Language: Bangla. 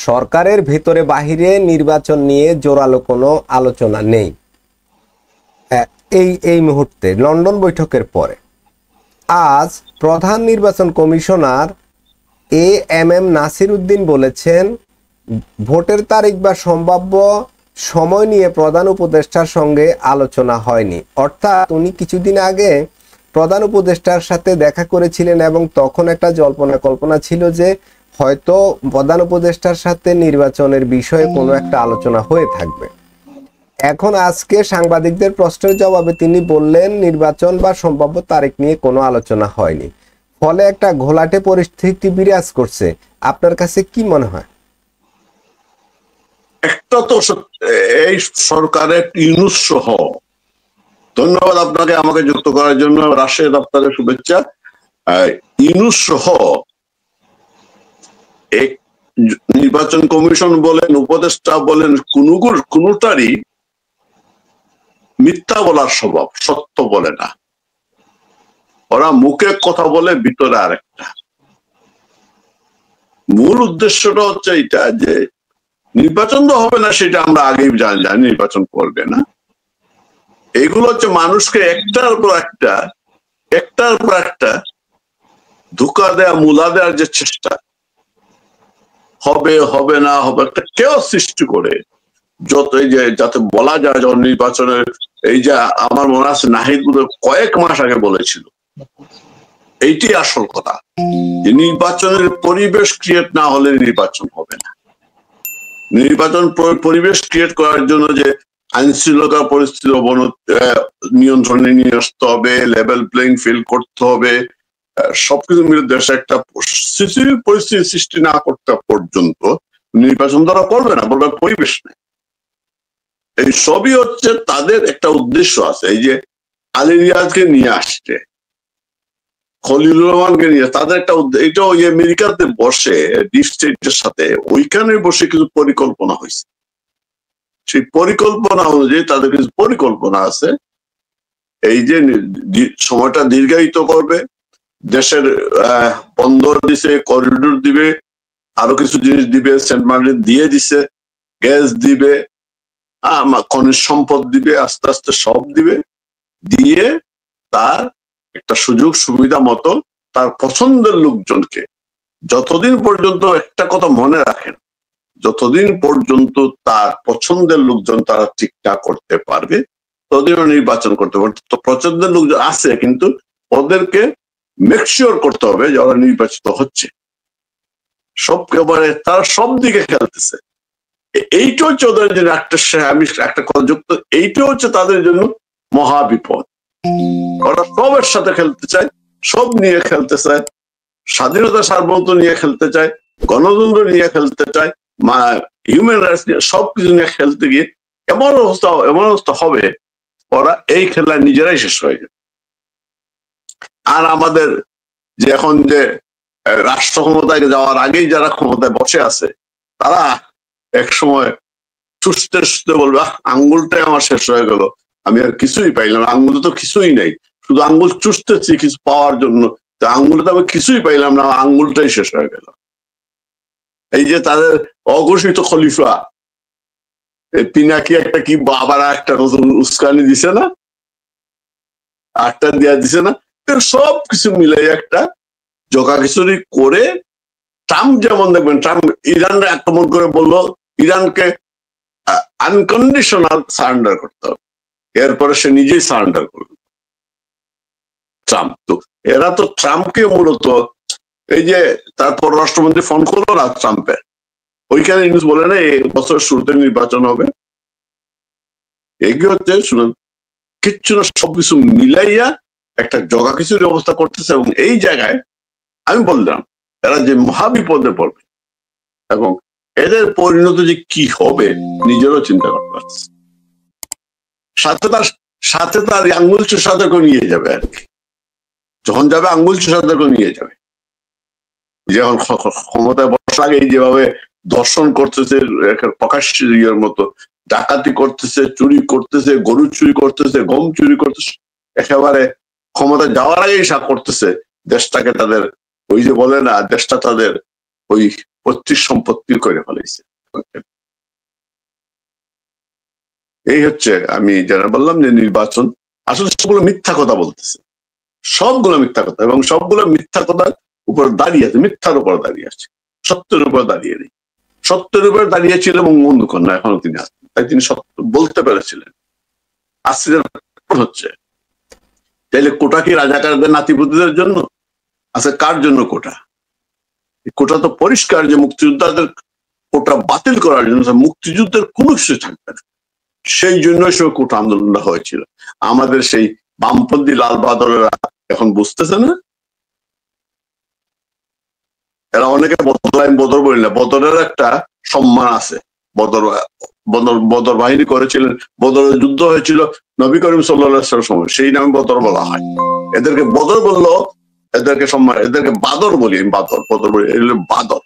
সরকারের ভেতরে বাহিরে নির্বাচন নিয়ে জোরালো কোনো আলোচনা নেই এই মুহূর্তে লন্ডন বৈঠকের পরে। আজ প্রধান নির্বাচন কমিশনার এএমএম নাসির উদ্দিন বলেছেন, ভোটের তারিখ বা সম্ভাব্য সময় নিয়ে প্রধান উপদেষ্টার সঙ্গে আলোচনা হয়নি। অর্থাৎ উনি কিছুদিন আগে প্রধান উপদেষ্টার সাথে দেখা করেছিলেন এবং তখন একটা জল্পনা কল্পনা ছিল যে হয়তো প্রধান উপদেষ্টার সাথে নির্বাচনের বিষয়ে কোনো একটা আলোচনা হয়ে থাকবে। এখন আজকে সাংবাদিকদের প্রশ্নের জবাবে তিনি বললেন নির্বাচন বা সম্ভাব্য তারিখ নিয়ে কোনো আলোচনা হয়নি। ফলে একটা ঘোলাটে পরিস্থিতি বিরাজ করছে। আপনার কাছে কি মনে হয়? একটা তো এই সরকারের ইউনুস সহ, ধন্যবাদ আপনাকে আমাকে যুক্ত করার জন্য, রাশিয়ার আপনাদের শুভেচ্ছা। ইউনুস সহ নির্বাচন কমিশন বলেন, উপদেষ্টা বলেন, কোনটারই মিথ্যা বলার স্বভাব, সত্য বলে না। ওরা মুখে কথা বলে, ভিতরে আরেকটা। মূল উদ্দেশ্যটা হচ্ছে এটা যে নির্বাচন তো হবে না, সেটা আমরা আগেই জানি নির্বাচন করবে না। এগুলো হচ্ছে মানুষকে একটার পর একটা ধোঁকা দেয়া, মূলা দেওয়ার যে চেষ্টা, হবে হবে না হবে, একটা কেউ সৃষ্টি করে যত এই যে যাতে বলা যায় যখন নির্বাচনের, এই যে আমার মনে আছে নাহিদ কয়েক মাস আগে বলেছিল, এইটি আসল কথা, যে নির্বাচনের পরিবেশ ক্রিয়েট না হলে নির্বাচন হবে না। নির্বাচন পরিবেশ ক্রিয়েট করার জন্য যে আইনশৃঙ্খলা পরিস্থিতি নিয়ন্ত্রণে নিয়ে আসতে হবে, লেভেল প্লেইং ফিল্ড করতে হবে, সবকিছু মিলে দেশে একটা পরিস্থিতি সৃষ্টি না করতে পর্যন্ত নির্বাচন তারা করবে না, বলবে পরিবেশ নেই। এই সবই হচ্ছে তাদের একটা উদ্দেশ্য আছে। এই যে আলী রিয়াজকে নিয়ে আসছে, খলিলুর রহমানকে নিয়ে, তাদের একটা এটা ওই আমেরিকাতে বসে ডিপ স্টেটের সাথে ওইখানে বসে কিছু পরিকল্পনা হয়েছে। সেই পরিকল্পনা অনুযায়ী তাদের কিছু পরিকল্পনা আছে। এই যে সময়টা দীর্ঘায়িত করবে, দেশের বন্দর দিছে, করিডোর দিবে, আরো কিছু জিনিস দিবে, সেন্ট মার্টিন দিয়ে দিছে, গ্যাস দিবে, খনিজ সম্পদ দিবে, আস্তে আস্তে সব দিবে, দিয়ে তার একটা সুযোগ সুবিধা মতো তার পছন্দের লোকজনকে, যতদিন পর্যন্ত একটা কথা মনে রাখেন, যতদিন পর্যন্ত তার পছন্দের লোকজন তারা ঠিকঠাক করতে পারবে ততদিন নির্বাচন করতে পারবে। তো পছন্দের লোকজন আছে, কিন্তু ওদেরকে মেকশিওর করতে হবে যে ওরা নির্বাচিত হচ্ছে। তারা সব দিকে খেলতেছে। এইটা হচ্ছে ওদের জন্য আমি একটা কথা যুক্ত, এইটা হচ্ছে তাদের জন্য মহাবিপদ। ওরা সবের সাথে খেলতে চায়, সব নিয়ে খেলতে চায়, স্বাধীনতা সার্বভৌমত্ব নিয়ে খেলতে চায়, গণতন্ত্র নিয়ে খেলতে চায়, হিউম্যান রাইটস নিয়ে, সবকিছু নিয়ে খেলতে গিয়ে এমন অবস্থা হবে, ওরা এই খেলা নিজেরাই শেষ হয়ে যাবে। আর আমাদের যে এখন যে রাষ্ট্র ক্ষমতায় যাওয়ার আগেই যারা ক্ষমতায় বসে আছে, তারা এক সময় চুষতে চুষতে বলবে, আঙ্গুলটাই আমার শেষ হয়ে গেল, আমি আর কিছুই পাইলাম, আঙ্গুল তো কিছুই নেই, শুধু আঙ্গুল চুষতেছি কিছু পাওয়ার জন্য, আঙ্গুলটা আমি কিছুই পাইলাম না, আঙ্গুলটাই শেষ হয়ে গেল। এই যে তাদের অঘোষিত খলিফা পিনাকি একটা কি আবার একটা নতুন উস্কানি দিছে না, আটটা দিয়া দিছে না, সব কিছু মিলে একটা জগাখিচুড়ি করে, ট্রাম্প যেমন দেখবেন, ট্রাম্প ইরানকে আক্রমণ করে বললো ইরানকে আনকন্ডিশনাল সারেন্ডার করতে হবে, এরপরে সে নিজেই সারেন্ডার করবে ট্রাম্প। তো এরা তো ট্রাম্পকে মূলত, এই যে তার পররাষ্ট্রমন্ত্রী ফোন করলো না ট্রাম্পের, ওইখানে নিউজ বলে না এই বছরের শুরুতে নির্বাচন হবে, এগুলো হচ্ছে শুনুন কিচ্ছু না, সবকিছু মিলাইয়া একটা জগাখিচুড়ি অবস্থা করতেছে। এবং এই জায়গায় আমি বললাম এরা যে মহাবিপদে পড়বে এবং এদের পরিণতি যে কি হবে নিজেরও চিন্তা করতে পারছে। সাথে তার আঙ্গুল চুষাদেরকে নিয়ে যাবে আর কি, যখন যাবে আঙ্গুল চুষাদেরকে নিয়ে যাবে। যখন ক্ষমতায় বসার আগে যেভাবে দর্শন করতেছে, প্রকাশ্য ইয়ের মতো ডাকাতি করতেছে, চুরি করতেছে, গরু চুরি করতেছে, গম চুরি করতেছে, একেবারে ক্ষমতা যাওয়ার আগেই করতেছে দেশটাকে তাদের, ওই যে বলে না, দেশটা তাদের ওই পৈতৃক সম্পত্তি করে ফেলাইছে। এই হচ্ছে আমি যারা বললাম যে নির্বাচন আসলে সবগুলো মিথ্যা কথা বলতেছে, সবগুলো মিথ্যা কথা, এবং সবগুলো মিথ্যা কথার উপর দাঁড়িয়ে আছে, মিথ্যার উপর দাঁড়িয়ে আছে, সত্যের উপর দাঁড়িয়ে নেই। সত্যের উপর দাঁড়িয়েছিল বঙ্গবন্ধু কন্যা, এখনো তিনি আছেন, তাই তিনি সত্য বলতে পেরেছিলেন। আশ্চর্য হচ্ছে, তাইলে কোটা কি রাজাকারদের নাতিপুতিদের জন্য? আচ্ছা, কার জন্য কোটা? কোটা তো পরিষ্কার যে মুক্তিযোদ্ধাদের কোটা বাতিল করার জন্য, মুক্তিযুদ্ধের কোনো কিছু থাকবে না, সেই জন্য সে কোটা আন্দোলনটা হয়েছিল। আমাদের সেই বামপন্থী লাল বাহাদুরেরা এখন বুঝতেছে না। এরা অনেকে বদর বলি না, বদরের একটা সম্মান আছে। বদর বাহিনী করেছিলেন, বদরের যুদ্ধ হয়েছিল নবী করিম সাল্লাল্লাহু আলাইহি সময়, সেই নামে বদর বলা হয়। এদেরকে বদর বললো, এদেরকে সম্মান, এদেরকে বাদর বলি, বাদর বদর বলি, এগুলো বাদর।